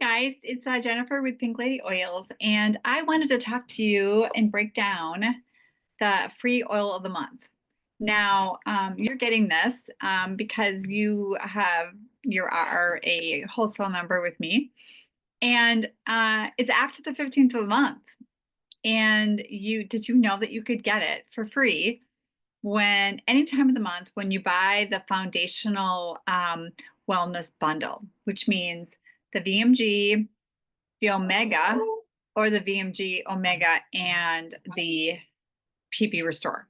Guys, it's Jennifer with Pink Lady Oils, and I wanted to talk to you and break down the free oil of the month. Now, you're getting this because you are a wholesale member with me, and it's after the 15th of the month. And did you know that you could get it for free when any time of the month when you buy the foundational wellness bundle, which means the VMG, the Omega, or the VMG Omega and the PP Restore.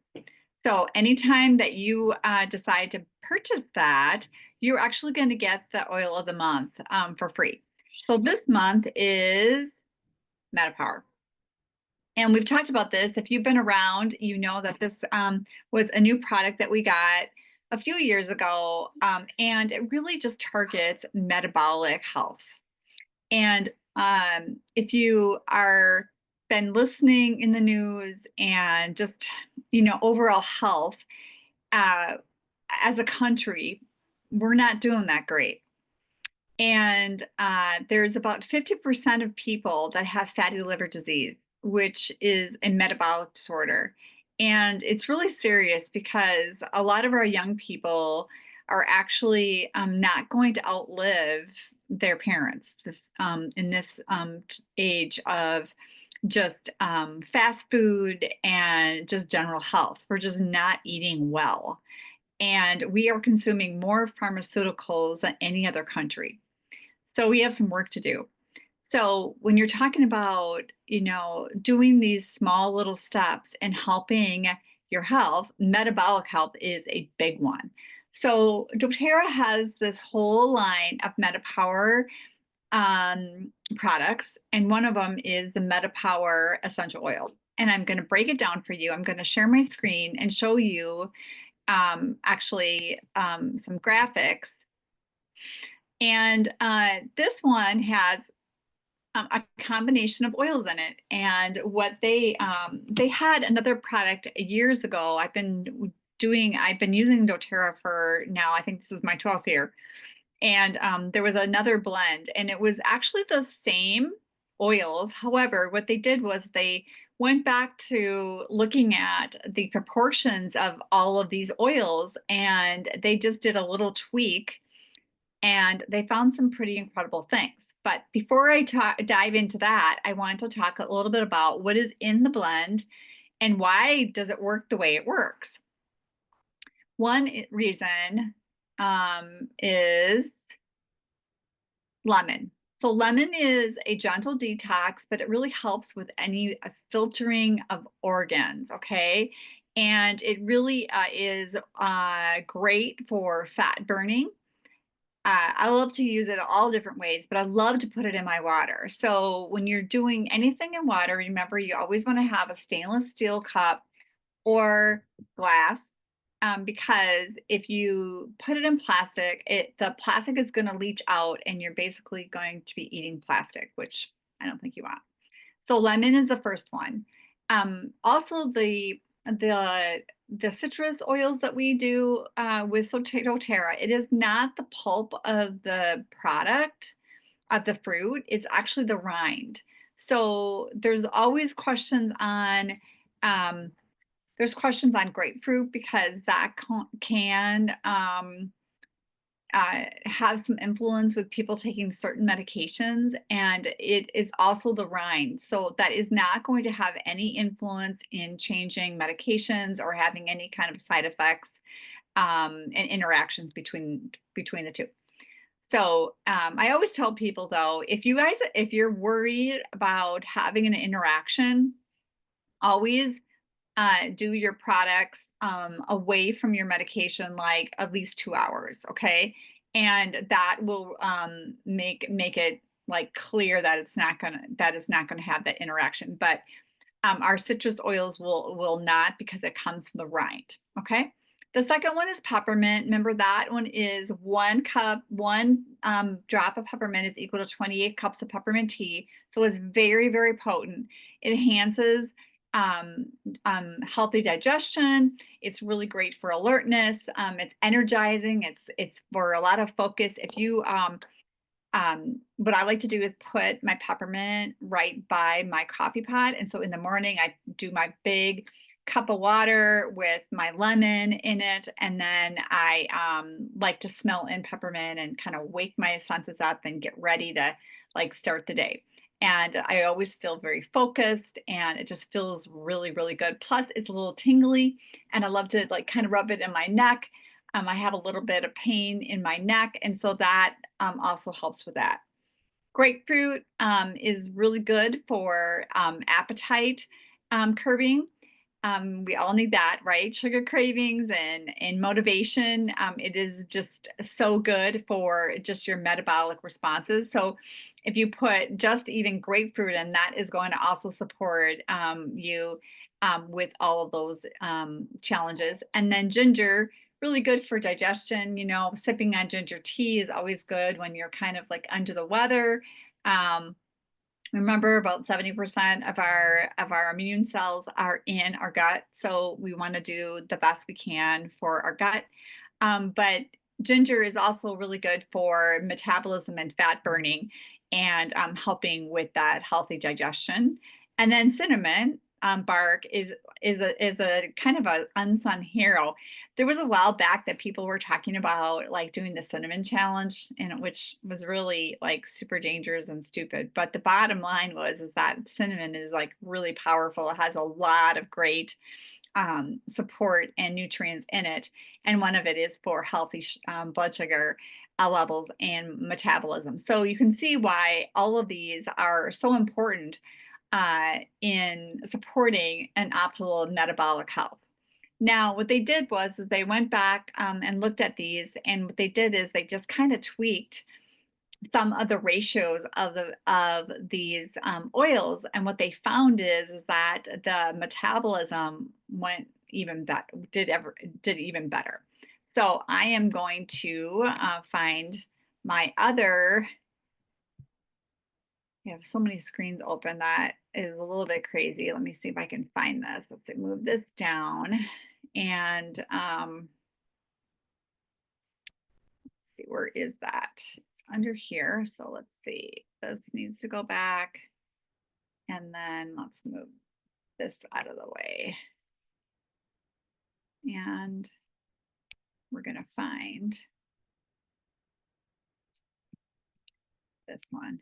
So anytime that you decide to purchase that, you're actually going to get the oil of the month for free. So this month is Metapwr. And we've talked about this. If you've been around, you know that this was a new product that we got a few years ago, and it really just targets metabolic health. And if you are been listening in the news and just, overall health, as a country, we're not doing that great. And there's about 50% of people that have fatty liver disease, which is a metabolic disorder. And it's really serious because a lot of our young people are actually not going to outlive their parents in this age of just fast food and just general health. We're just not eating well. And we are consuming more pharmaceuticals than any other country. So we have some work to do. So when you're talking about, doing these small little steps and helping your health, metabolic health is a big one. So doTERRA has this whole line of Metapwr products, and one of them is the Metapwr Essential Oil. And I'm going to break it down for you. I'm going to share my screen and show you actually some graphics. And this one has a combination of oils in it. And what they had another product years ago. I've been using doTERRA for now, I think this is my 12th year. And there was another blend, and it was actually the same oils. However, what they did was they went back to looking at the proportions of all of these oils, and they just did a little tweak, and they found some pretty incredible things. But before I dive into that, I want to talk a little bit about what is in the blend and why does it work the way it works. One reason is lemon. So lemon is a gentle detox, but it really helps with any filtering of organs, okay? And it really is great for fat burning. I love to use it all different ways, but I love to put it in my water. So when you're doing anything in water, remember you always want to have a stainless steel cup or glass, because if you put it in plastic, the plastic is going to leach out and you're basically going to be eating plastic, which I don't think you want. So lemon is the first one. Also the citrus oils that we do with doTERRA, it is not the pulp of the product of the fruit, it's actually the rind. So there's always questions on grapefruit because that can have some influence with people taking certain medications, and it is also the rind. So that is not going to have any influence in changing medications or having any kind of side effects and interactions between the two. So I always tell people though, if you're worried about having an interaction, always do your products away from your medication, like at least 2 hours, okay? And that will make it like clear that it's not gonna have that interaction. But our citrus oils will not, because it comes from the rind, okay? The second one is peppermint. Remember, that one is 1 drop of peppermint is equal to 28 cups of peppermint tea. So it's very, very potent. It enhances healthy digestion. It's really great for alertness. It's energizing. It's for a lot of focus. If you what I like to do is put my peppermint right by my coffee pot. And so in the morning, I do my big cup of water with my lemon in it. And then I like to smell in peppermint and kind of wake my senses up and get ready to like start the day. And I always feel very focused and it just feels really, really good. Plus, it's a little tingly and I love to like kind of rub it in my neck. I have a little bit of pain in my neck, and so that also helps with that. Grapefruit is really good for appetite curbing. We all need that, right? Sugar cravings and motivation. It is just so good for just your metabolic responses. So if you put just even grapefruit in, that is going to also support you with all of those challenges. And then ginger, really good for digestion. You know, sipping on ginger tea is always good when you're kind of like under the weather. Um, Remember, about 70% of our immune cells are in our gut, so we want to do the best we can for our gut. But ginger is also really good for metabolism and fat burning, and helping with that healthy digestion. And then cinnamon bark is a kind of an unsung hero. There was a while back that people were talking about like doing the cinnamon challenge, and which was really like super dangerous and stupid. But the bottom line was is that cinnamon is like really powerful. It has a lot of great support and nutrients in it, and one of it is for healthy blood sugar levels and metabolism. So you can see why all of these are so important in supporting an optimal metabolic health. Now, what they did was is they went back and looked at these, and what they did is they just kind of tweaked some of the ratios of these oils, and what they found is that the metabolism went even better, did even better. So I am going to find my other. I have so many screens open that is a little bit crazy. Let me see if I can find this. Let's see, move this down and see, where is that? Under here. So let's see. This needs to go back. And then let's move this out of the way. And we're going to find this one.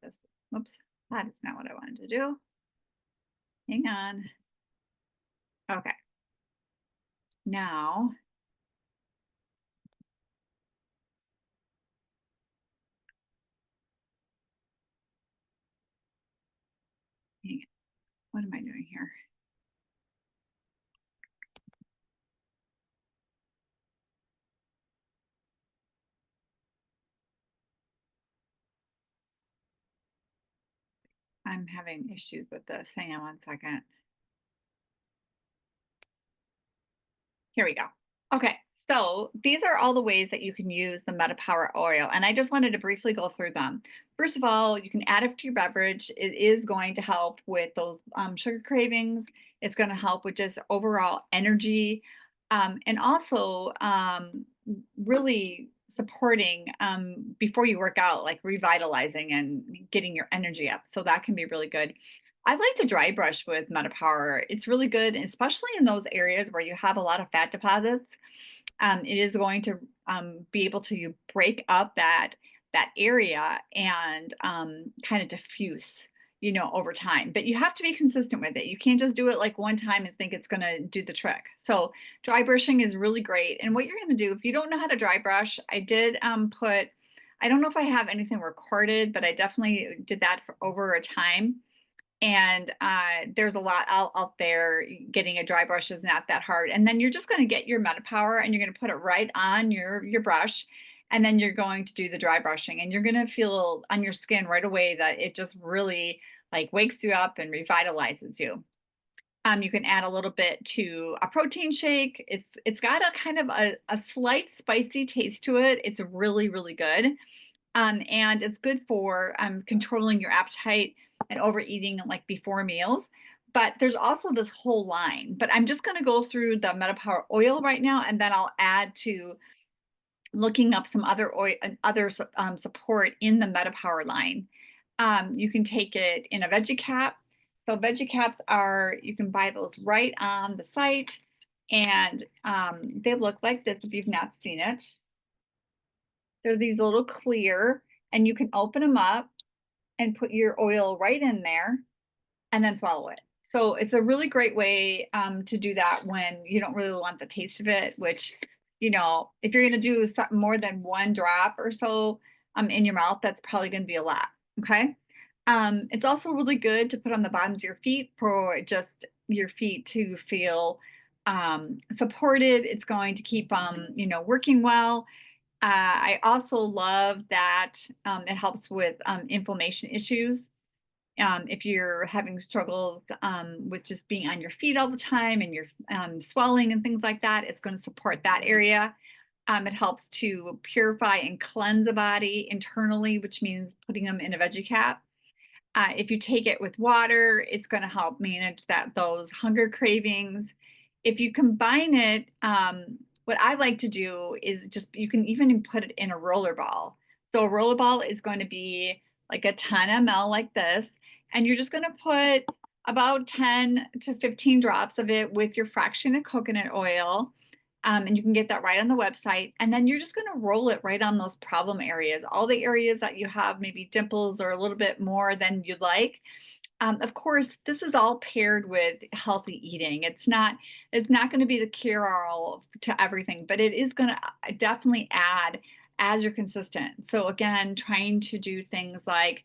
This, oops, that is not what I wanted to do. Hang on. Okay. Now, hang on. What am I doing here? I'm having issues with this. Hang on one second. Here we go. Okay, so these are all the ways that you can use the Metapwr oil, and I just wanted to briefly go through them. First of all, you can add it to your beverage. It is going to help with those sugar cravings. It's going to help with just overall energy, and also really supporting before you work out, like revitalizing and getting your energy up. So that can be really good. I like to dry brush with Metapwr. It's really good, especially in those areas where you have a lot of fat deposits. It is going to be able to break up that area and kind of diffuse, you know, over time. But you have to be consistent with it. You can't just do it like one time and think it's going to do the trick. So dry brushing is really great. And what you're going to do, if you don't know how to dry brush, I did put. I don't know if I have anything recorded, but I definitely did that for over a time. And there's a lot out there. Getting a dry brush is not that hard. And then you're just going to get your Metapwr and you're going to put it right on your brush. And then you're going to do the dry brushing, and you're going to feel on your skin right away that it just really like wakes you up and revitalizes you. You can add a little bit to a protein shake. It's got a kind of a slight spicy taste to it. It's really, really good. And it's good for controlling your appetite and overeating like before meals. but there's also this whole line. But I'm just going to go through the Metapwr oil right now, and then I'll add to looking up some other oil, other support in the Metapwr line. You can take it in a veggie cap. So veggie caps are, you can buy those right on the site, and they look like this if you've not seen it. They're these little clear, and you can open them up and put your oil right in there and then swallow it. So it's a really great way to do that when you don't really want the taste of it, which, you know, if you're going to do something more than one drop or so in your mouth, that's probably going to be a lot. Okay. It's also really good to put on the bottoms of your feet for just your feet to feel supported. It's going to keep them, you know, working well. I also love that it helps with inflammation issues. If you're having struggles with just being on your feet all the time and you're swelling and things like that, it's going to support that area. It helps to purify and cleanse the body internally, which means putting them in a veggie cap. If you take it with water, it's going to help manage those hunger cravings. If you combine it, what I like to do is just, you can even put it in a roller ball. So a roller ball is going to be like a 10 ml like this, and you're just going to put about 10 to 15 drops of it with your fraction of coconut oil. And you can get that right on the website. And then you're just going to roll it right on those problem areas, all the areas that you have maybe dimples or a little bit more than you'd like. Of course, this is all paired with healthy eating. It's not going to be the cure-all to everything, but it is going to definitely add as you're consistent. So again, trying to do things like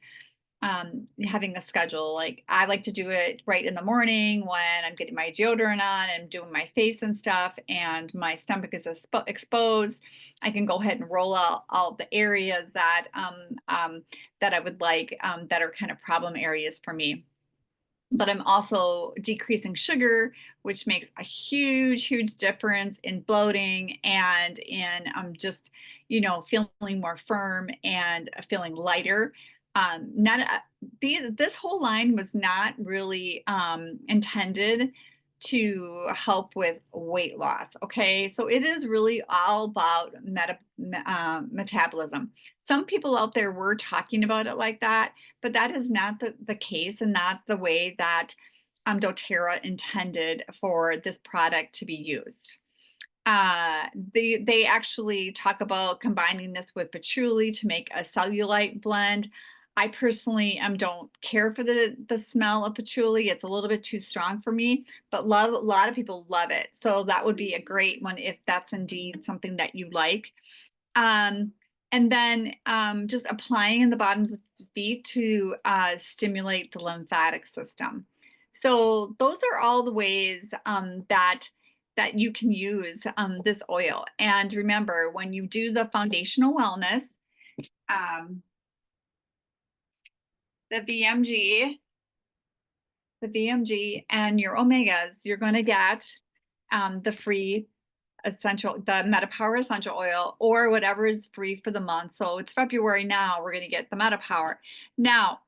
having a schedule. Like I like to do it right in the morning when I'm getting my deodorant on and doing my face and stuff, and my stomach is exposed. I can go ahead and roll out all the areas that that I would like that are kind of problem areas for me. But I'm also decreasing sugar, which makes a huge, huge difference in bloating and in just, you know, feeling more firm and feeling lighter. This whole line was not really intended to help with weight loss. Okay, so it is really all about metabolism. Some people out there were talking about it like that, but that is not the case and not the way that doTERRA intended for this product to be used. They actually talk about combining this with patchouli to make a cellulite blend. I personally don't care for the smell of patchouli. It's a little bit too strong for me, but a lot of people love it. So that would be a great one if that's indeed something that you like. And then just applying in the bottoms of the feet to stimulate the lymphatic system. So those are all the ways that you can use this oil. And remember, when you do the foundational wellness, the VMG and your omegas, you're going to get the free essential, the Metapwr essential oil, or whatever is free for the month. So it's February now, we're going to get the Metapwr. Now,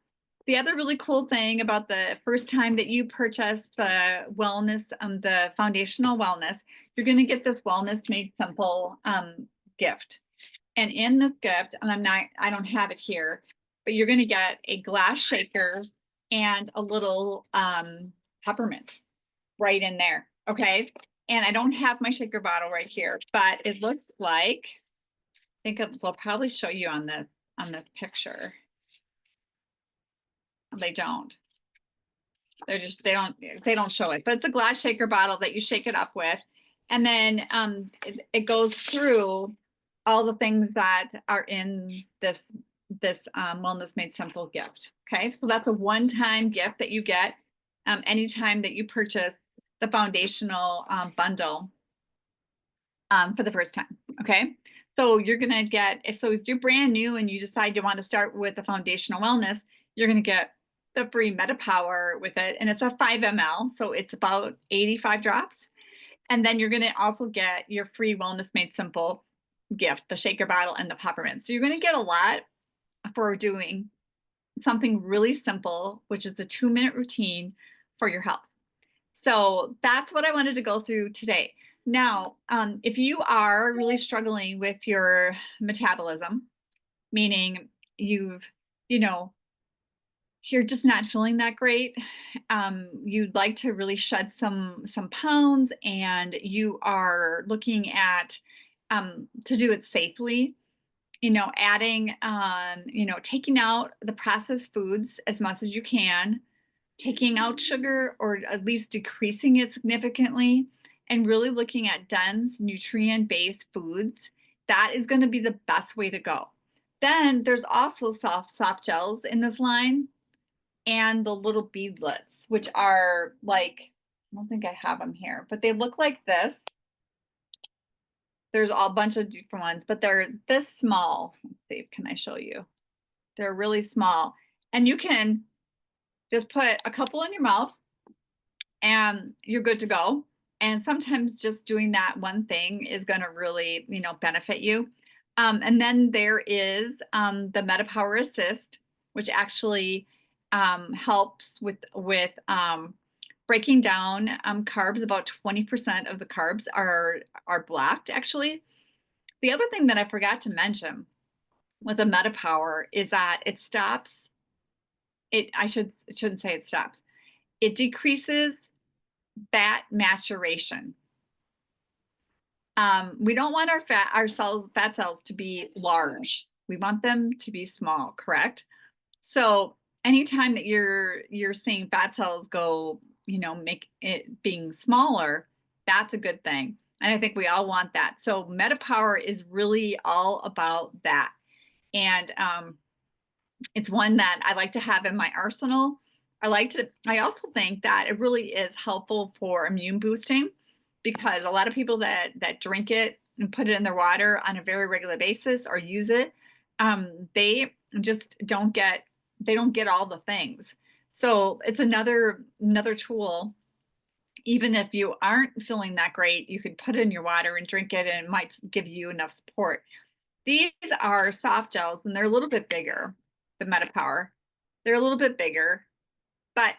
the other really cool thing about the first time that you purchase the wellness, the foundational wellness, you're going to get this Wellness Made Simple gift. And in this gift, and I don't have it here, but you're going to get a glass shaker and a little peppermint right in there. Okay. And I don't have my shaker bottle right here, but it looks like, I think they'll probably show you on this picture. They don't. They don't show it, but it's a glass shaker bottle that you shake it up with. And then it goes through all the things that are in this Wellness Made Simple gift. Okay, so that's a one-time gift that you get anytime that you purchase the foundational bundle for the first time. Okay, so you're gonna get, so if you're brand new and you decide you want to start with the foundational wellness, you're gonna get the free Metapwr with it, and it's a 5 ml, so it's about 85 drops. And then you're gonna also get your free Wellness Made Simple gift, the shaker bottle and the peppermint. So you're gonna get a lot for doing something really simple, which is the 2-minute routine for your health. So that's what I wanted to go through today. Now, if you are really struggling with your metabolism, meaning you've, you know, you're just not feeling that great, you'd like to really shed some pounds, and you are looking at to do it safely, adding, taking out the processed foods as much as you can, taking out sugar or at least decreasing it significantly, and really looking at dense, nutrient based foods. That is going to be the best way to go. Then there's also soft gels in this line, and the little beadlets, which are like, I don't think I have them here, but they look like this. There's a bunch of different ones, but they're this small. Let's see, can I show you? They're really small. And you can just put a couple in your mouth and you're good to go. And sometimes just doing that one thing is going to really, benefit you. And then there is the Metapwr Assist, which actually helps with breaking down carbs. About 20% of the carbs are blocked, actually. The other thing that I forgot to mention with a Metapwr is that it stops it. Shouldn't say it stops. It decreases fat maturation. We don't want our fat cells to be large. We want them to be small, correct? So anytime that you're seeing fat cells go, make it being smaller, that's a good thing. And I think we all want that. So Metapwr is really all about that. And it's one that I like to have in my arsenal. I also think that it really is helpful for immune boosting, because a lot of people that drink it and put it in their water on a very regular basis or use it, they just don't get all the things. So it's another tool. Even if you aren't feeling that great, you could put it in your water and drink it, and it might give you enough support. These are soft gels, and they're a little bit bigger, the Metapwr. They're a little bit bigger, but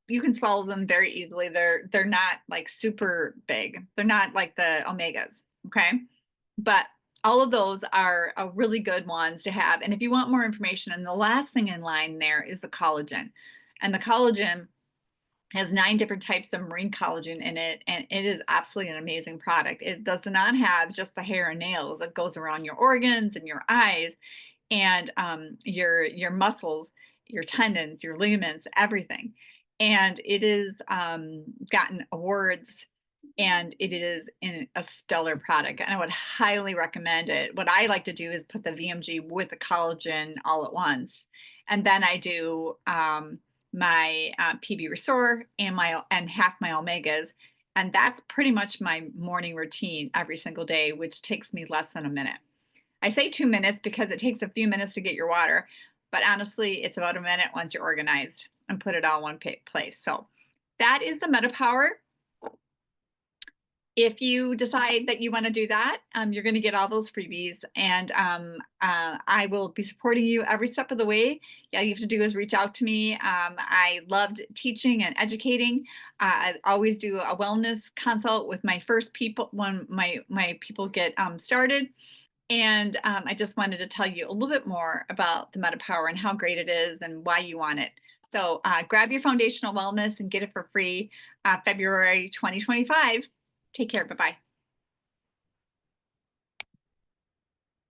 you can swallow them very easily. They're not like super big. They're not like the omegas, okay? But all of those are really good ones to have. And if you want more information, and the last thing in line there is the collagen. And the collagen has 9 different types of marine collagen in it, and it is absolutely an amazing product. It does not have just the hair and nails. It goes around your organs and your eyes and your muscles, your tendons, your ligaments, everything. And it is gotten awards, and it is in a stellar product. And I would highly recommend it. What I like to do is put the VMG with the collagen all at once, and then I do my PB Restore and half my omegas. And that's pretty much my morning routine every single day, which takes me less than a minute. I say 2 minutes because it takes a few minutes to get your water, but honestly, it's about a minute once you're organized and put it all in one place. So that is the Metapwr. If you decide that you want to do that, you're going to get all those freebies, and I will be supporting you every step of the way. All you have to do is reach out to me. I loved teaching and educating. I always do a wellness consult with my first people when my people get started. And I just wanted to tell you a little bit more about the Metapwr and how great it is and why you want it. So grab your foundational wellness and get it for free February 2025. Take care. Bye-bye.